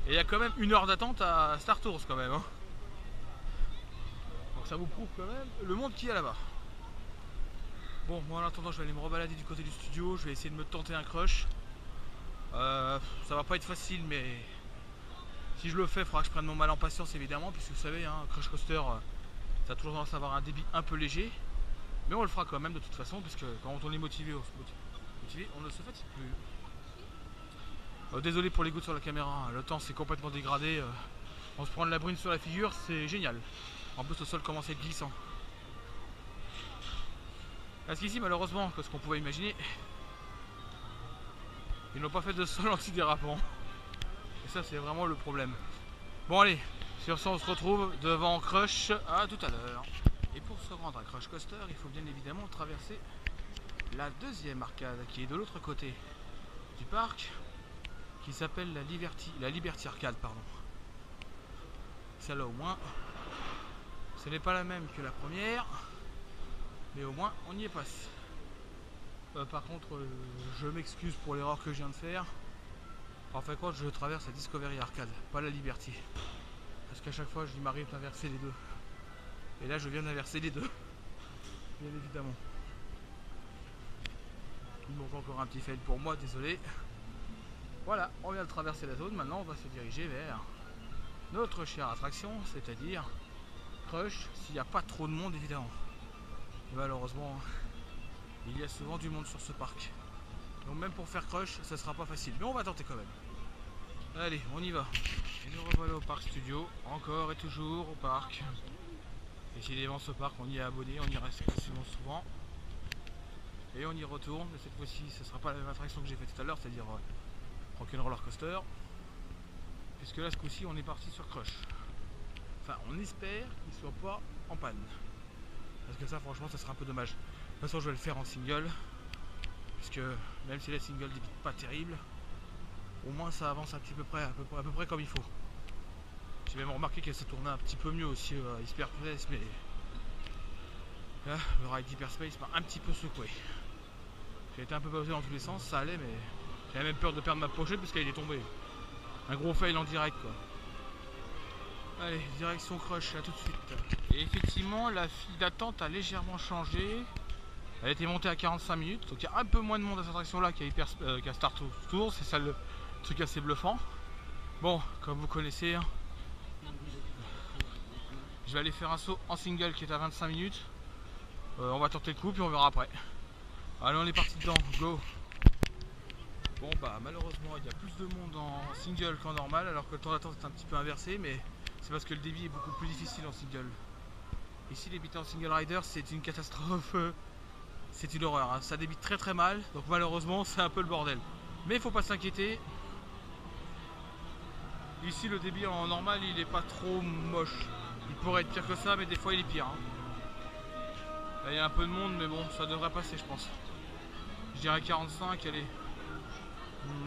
Et il y a quand même 1 heure d'attente à Star Tours quand même. Hein. Donc ça vous prouve quand même le monde qu'il y a là-bas. Bon, moi en attendant, je vais aller me rebalader du côté du studio. Je vais essayer de me tenter un crush. Ça va pas être facile, mais si je le fais, il faudra que je prenne mon mal en patience évidemment. Puisque vous savez, hein, Crush Coaster, ça a toujours tendance à avoir un débit un peu léger. Mais on le fera quand même de toute façon, puisque quand on est motivé, on ne se fatigue plus. Désolé pour les gouttes sur la caméra, le temps s'est complètement dégradé. On se prend de la brune sur la figure, c'est génial. En plus le sol commence à être glissant. Parce qu'ici malheureusement, que ce qu'on pouvait imaginer, ils n'ont pas fait de sol antidérapant. Et ça c'est vraiment le problème. Bon allez, sur ça on se retrouve devant Crush à tout à l'heure. Et pour se rendre à Crush Coaster, il faut bien évidemment traverser la deuxième arcade qui est de l'autre côté du parc, qui s'appelle la Liberty Arcade, pardon. Celle-là au moins, ce n'est pas la même que la première, mais au moins on y est passé. Par contre, je m'excuse pour l'erreur que je viens de faire. En fait, quand je traverse la Discovery Arcade, pas la Liberty, parce qu'à chaque fois, il m'arrive d'inverser les deux. Et là, je viens d'inverser les deux, bien évidemment. Il manque encore un petit fail pour moi, désolé. Voilà, on vient de traverser la zone, maintenant on va se diriger vers notre chère attraction, c'est-à-dire Crush, s'il n'y a pas trop de monde évidemment. Et malheureusement, il y a souvent du monde sur ce parc. Donc même pour faire Crush, ça sera pas facile, mais on va tenter quand même. Allez, on y va. Et nous revoilà au parc studio, encore et toujours au parc. Décidément ce parc, on y est abonné, on y reste excessivement souvent. Et on y retourne, mais cette fois-ci, ce ne sera pas la même attraction que j'ai fait tout à l'heure, c'est-à-dire Rock'n'Roller Coaster, puisque là ce coup-ci on est parti sur Crush. Enfin on espère qu'il soit pas en panne, parce que ça franchement ça sera un peu dommage. De toute façon je vais le faire en single, puisque même si la single débite pas terrible, au moins ça avance un petit peu près, à peu près comme il faut. J'ai même remarqué qu'elle se tournait un petit peu mieux aussi à Hyperspace, mais Là, le rail d'Hyperspace m'a un petit peu secoué. J'ai été un peu basé dans tous les sens, ça allait, mais j'avais même peur de perdre ma pochette parce qu'elle est tombée. Un gros fail en direct, quoi. Allez, direction Crush, à tout de suite. Et effectivement, la file d'attente a légèrement changé. Elle était montée à 45 minutes, donc il y a un peu moins de monde à cette attraction là qu'à Star Tours, c'est ça le truc assez bluffant. Bon, comme vous connaissez, hein, je vais aller faire un saut en single qui est à 25 minutes. On va tenter le coup puis on verra après. Allez, on est parti dedans, go. Bon bah malheureusement il y a plus de monde en single qu'en normal, alors que le temps d'attente est un petit peu inversé, mais c'est parce que le débit est beaucoup plus difficile en single. Ici débiter en single rider c'est une catastrophe, c'est une horreur, hein. Ça débite très très mal, donc malheureusement c'est un peu le bordel. Mais il faut pas s'inquiéter. Ici le débit en normal il est pas trop moche. Il pourrait être pire que ça, mais des fois il est pire, hein. Là il y a un peu de monde, mais bon ça devrait passer je pense. Je dirais 45, allez.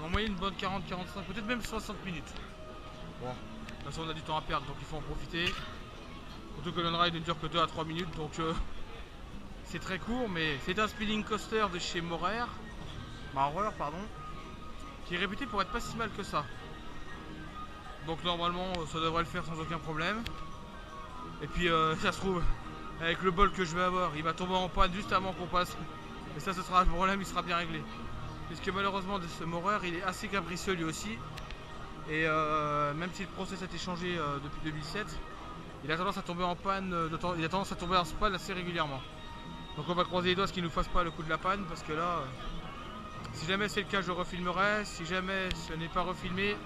En moyenne une bonne 40-45, peut-être même 60 minutes. Bon, de toute façon on a du temps à perdre, donc il faut en profiter. Surtout que l'on-ride ne dure que 2 à 3 minutes, donc c'est très court, mais c'est un speeding coaster de chez Maurer, pardon, qui est réputé pour être pas si mal que ça. Donc normalement ça devrait le faire sans aucun problème. Et puis ça se trouve, avec le bol que je vais avoir, il va tomber en panne juste avant qu'on passe. Et ça ce sera un problème, il sera bien réglé. Puisque malheureusement de ce Maurer il est assez capricieux lui aussi. Et même si le process a été changé depuis 2007, il a tendance à tomber en panne, il a tendance à tomber en panne assez régulièrement. Donc on va croiser les doigts à ce qu'il ne nous fasse pas le coup de la panne, parce que là, si jamais c'est le cas je refilmerai, si jamais ce n'est pas refilmé,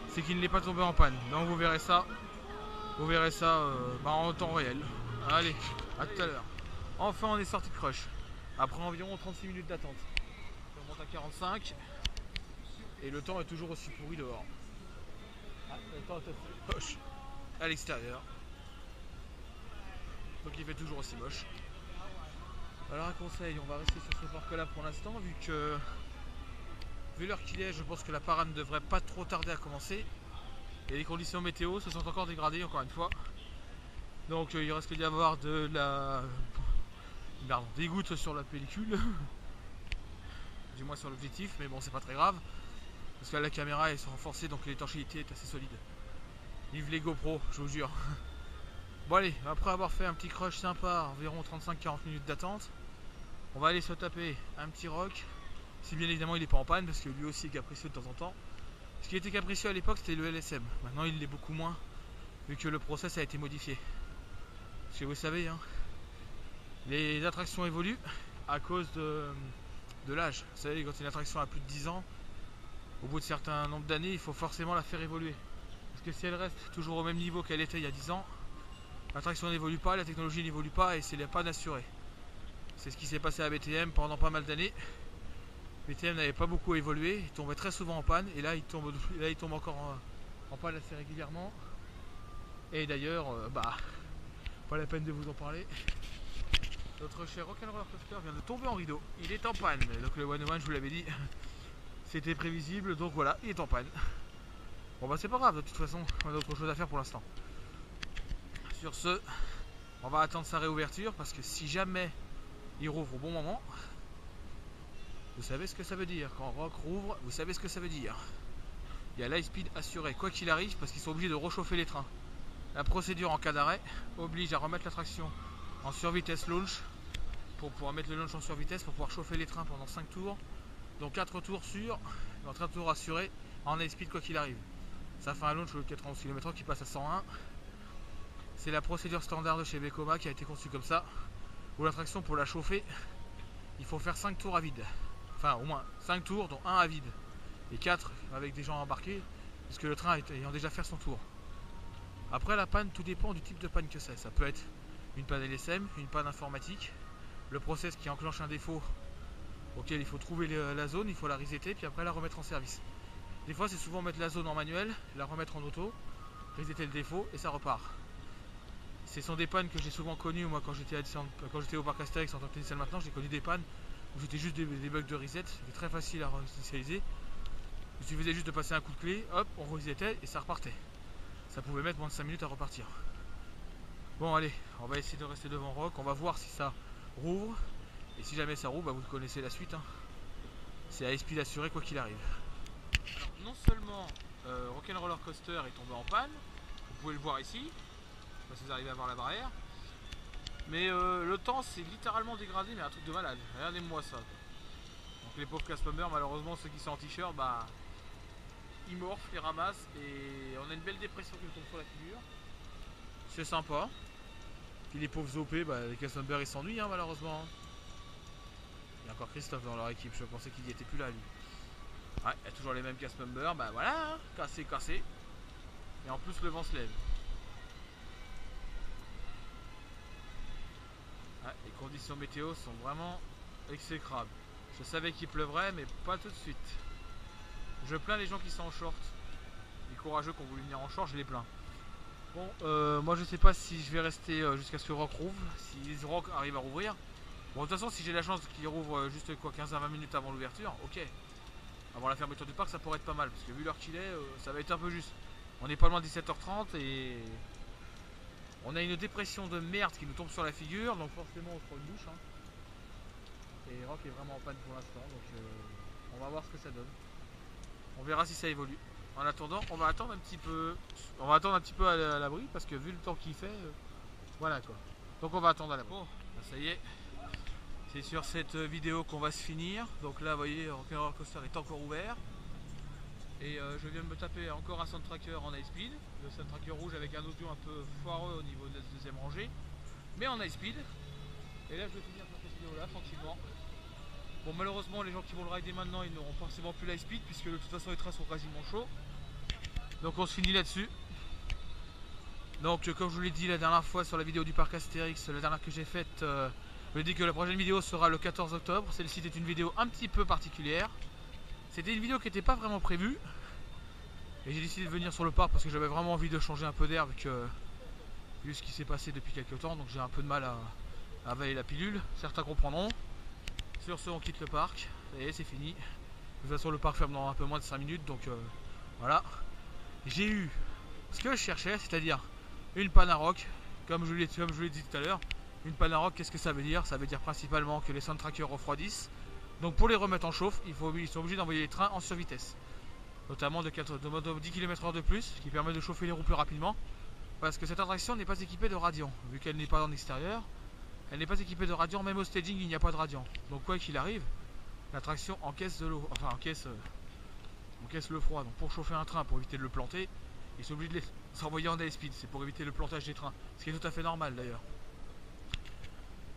c'est qu'il n'est pas tombé en panne. Donc vous verrez ça en temps réel. Allez, à tout à l'heure. Enfin on est sorti de Crush, après environ 36 minutes d'attente. On monte à 45 et le temps est toujours aussi pourri dehors. Ah, le temps est aussi moche à l'extérieur. Donc il fait toujours aussi moche. Alors un conseil, on va rester sur ce parc là pour l'instant, vu l'heure qu'il est, je pense que la parade ne devrait pas trop tarder à commencer. Et les conditions météo se sont encore dégradées encore une fois. Donc il risque d'y avoir des gouttes sur la pellicule. Du moins sur l'objectif, mais bon c'est pas très grave. Parce que là, la caméra est renforcée, donc l'étanchéité est assez solide. Vive les GoPro, je vous jure. Bon allez, après avoir fait un petit crush sympa, environ 35-40 minutes d'attente, on va aller se taper un petit rock. Si bien évidemment il n'est pas en panne, parce que lui aussi est capricieux de temps en temps. Ce qui était capricieux à l'époque c'était le LSM. Maintenant il l'est beaucoup moins, vu que le process a été modifié. Parce que vous savez, hein, les attractions évoluent à cause de l'âge. Vous savez, quand une attraction a plus de 10 ans, au bout de certains nombre d'années, il faut forcément la faire évoluer. Parce que si elle reste toujours au même niveau qu'elle était il y a 10 ans, l'attraction n'évolue pas, la technologie n'évolue pas et c'est la panne assurée. C'est ce qui s'est passé à BTM pendant pas mal d'années. BTM n'avait pas beaucoup évolué, il tombait très souvent en panne et là il tombe encore en panne assez régulièrement. Et d'ailleurs, pas la peine de vous en parler. Notre cher Rock'n'Roller Coaster vient de tomber en rideau, il est en panne. Donc le 101, je vous l'avais dit, c'était prévisible, donc voilà, il est en panne. Bon bah c'est pas grave, de toute façon, on a d'autres choses à faire pour l'instant. Sur ce, on va attendre sa réouverture, parce que si jamais il rouvre au bon moment, vous savez ce que ça veut dire. Quand Rock rouvre, vous savez ce que ça veut dire. Il y a l'high speed assuré, quoi qu'il arrive, parce qu'ils sont obligés de rechauffer les trains. La procédure en cas d'arrêt oblige à remettre l'attraction en survitesse launch, pour pouvoir mettre le launch en survitesse, pour pouvoir chauffer les trains pendant 5 tours. Donc 4 tours sûrs, 4 tours assurés en high speed quoi qu'il arrive. Ça fait un launch de 91 km/h qui passe à 101. C'est la procédure standard de chez Vekoma qui a été conçue comme ça. Où l'attraction, pour la chauffer, il faut faire 5 tours à vide. Enfin au moins 5 tours dont 1 à vide. Et 4 avec des gens embarqués, puisque le train ayant déjà fait son tour. Après la panne, tout dépend du type de panne que c'est. Ça peut être une panne LSM, une panne informatique, le process qui enclenche un défaut auquel il faut trouver la zone, il faut la resetter, puis après la remettre en service. Des fois c'est souvent mettre la zone en manuel, la remettre en auto, resetter le défaut et ça repart. Ce sont des pannes que j'ai souvent connues moi quand j'étais au parc Astérix en tant que technicien maintenant. J'ai connu des pannes où c'était juste des bugs de reset, c'était très facile à réinitialiser. Il suffisait juste de passer un coup de clé, hop, on resetait et ça repartait. Ça pouvait mettre moins de 5 minutes à repartir. Bon allez, on va essayer de rester devant Rock, on va voir si ça rouvre. Et si jamais ça rouvre, bah, vous connaissez la suite. Hein. C'est à speed assuré quoi qu'il arrive. Alors, non seulement Rock'n'Roller Coaster est tombé en panne, vous pouvez le voir ici, je sais pas si vous arrivez à voir la barrière, mais le temps s'est littéralement dégradé, mais un truc de malade. Regardez-moi ça. Donc les pauvres cast members, malheureusement ceux qui sont en t-shirt, bah ils morflent, ils ramassent et on a une belle dépression qui nous tombe sur la figure. C'est sympa. Puis les pauvres OP, bah, les cast members ils s'ennuient hein, malheureusement. Il y a encore Christophe dans leur équipe, je pensais qu'il n'y était plus là lui. Ouais, il y a toujours les mêmes cast members, bah voilà, hein, cassé, cassé. Et en plus le vent se lève. Ouais, les conditions météo sont vraiment exécrables. Je savais qu'il pleuvrait, mais pas tout de suite. Je plains les gens qui sont en short. Les courageux qui ont voulu venir en short, je les plains. Bon, moi je sais pas si je vais rester jusqu'à ce que Rock rouvre, si Rock arrive à rouvrir. Bon, de toute façon, si j'ai la chance qu'il rouvre juste quoi 15 à 20 minutes avant l'ouverture, ok. Avant la fermeture du parc, ça pourrait être pas mal, parce que vu l'heure qu'il est, ça va être un peu juste. On est pas loin de 17h30 et on a une dépression de merde qui nous tombe sur la figure, donc forcément on se prend une douche. Hein. Et Rock est vraiment en panne pour l'instant, donc on va voir ce que ça donne. On verra si ça évolue. En attendant, on va attendre un petit peu. On va attendre un petit peu à l'abri parce que vu le temps qu'il fait, voilà quoi. Donc on va attendre à l'abri. Bon, ça y est. C'est sur cette vidéo qu'on va se finir. Donc là, vous voyez, Rock'n'Roller Coaster est encore ouvert. Et je viens de me taper encore un sound tracker en high speed. Le sound tracker rouge avec un audio un peu foireux au niveau de la deuxième rangée. Mais en high speed. Et là, je vais finir sur cette vidéo là tranquillement. Bon, malheureusement, les gens qui vont le rider maintenant, ils n'auront forcément plus l'high speed puisque de toute façon les trains sont quasiment chauds. Donc on se finit là-dessus. Donc comme je vous l'ai dit la dernière fois sur la vidéo du parc Astérix, la dernière que j'ai faite, je dis que la prochaine vidéo sera le 14 octobre. Celle-ci était une vidéo un petit peu particulière. C'était une vidéo qui n'était pas vraiment prévue. Et j'ai décidé de venir sur le parc parce que j'avais vraiment envie de changer un peu d'air vu ce qui s'est passé depuis quelques temps. Donc j'ai un peu de mal à avaler la pilule. Certains comprendront. Sur ce, on quitte le parc. Ça y est, c'est fini. De toute façon, le parc ferme dans un peu moins de 5 minutes. Donc voilà. J'ai eu ce que je cherchais, c'est-à-dire une panne à rock. Comme je vous l'ai dit tout à l'heure. Une panne à rock, qu'est-ce que ça veut dire? Ça veut dire principalement que les sound trackers refroidissent. Donc pour les remettre en chauffe, ils sont obligés d'envoyer les trains en survitesse. Notamment de 10 km/h de plus, ce qui permet de chauffer les roues plus rapidement. Parce que cette attraction n'est pas équipée de radiant. Vu qu'elle n'est pas en extérieur, elle n'est pas équipée de radiant, même au staging il n'y a pas de radiant. Donc quoi qu'il arrive, l'attraction encaisse de l'eau, enfin encaisse le froid. Donc pour chauffer un train, pour éviter de le planter, ils sont obligés de les envoyer en high speed. C'est pour éviter le plantage des trains, ce qui est tout à fait normal d'ailleurs.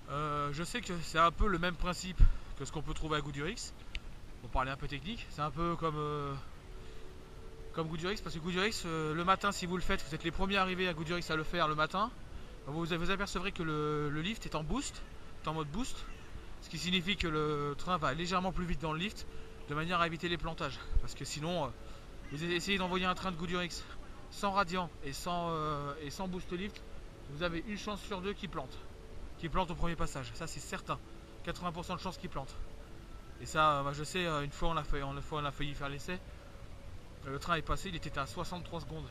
Je sais que c'est un peu le même principe que ce qu'on peut trouver à Goudurix. Pour parler un peu technique, c'est un peu comme Goudurix, parce que Goudurix, le matin, si vous le faites, vous êtes les premiers arrivés à Goudurix à le faire le matin. Vous apercevrez que le lift est en boost, est en mode boost, ce qui signifie que le train va légèrement plus vite dans le lift, de manière à éviter les plantages. Parce que sinon, vous essayez d'envoyer un train de Goudurix sans radiant et sans boost lift, vous avez une chance sur deux qui plante au premier passage. Ça c'est certain, 80% de chance qu'il plante. Et ça, je sais, une fois on a failli faire l'essai. Le train est passé, il était à 63 secondes.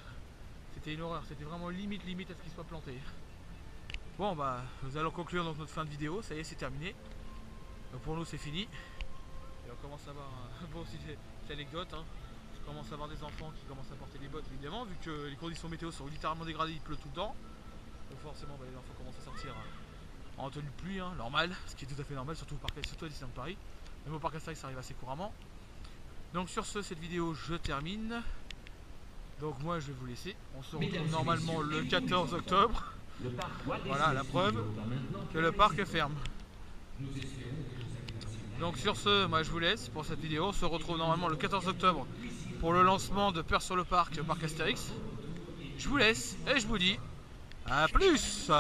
C'était une horreur, c'était vraiment limite à ce qu'il soit planté. Bon bah, nous allons conclure donc notre fin de vidéo, ça y est, c'est terminé. Donc pour nous c'est fini. Et on commence à avoir bon, aussi des anecdotes. Hein. Je commence à avoir des enfants qui commencent à porter des bottes évidemment, vu que les conditions météo sont littéralement dégradées, il pleut tout le temps. Donc forcément bah, les enfants commencent à sortir en tenue de pluie, hein, normal, ce qui est tout à fait normal, surtout à Disneyland Paris. Même au parc Astérix ça arrive assez couramment. Donc sur ce, cette vidéo je termine. Donc moi je vais vous laisser. On se retrouve normalement le 14 octobre. Voilà la preuve que le parc ferme. Donc sur ce, moi je vous laisse pour cette vidéo. On se retrouve normalement le 14 octobre pour le lancement de Peur sur le parc Astérix. Je vous laisse et je vous dis à plus.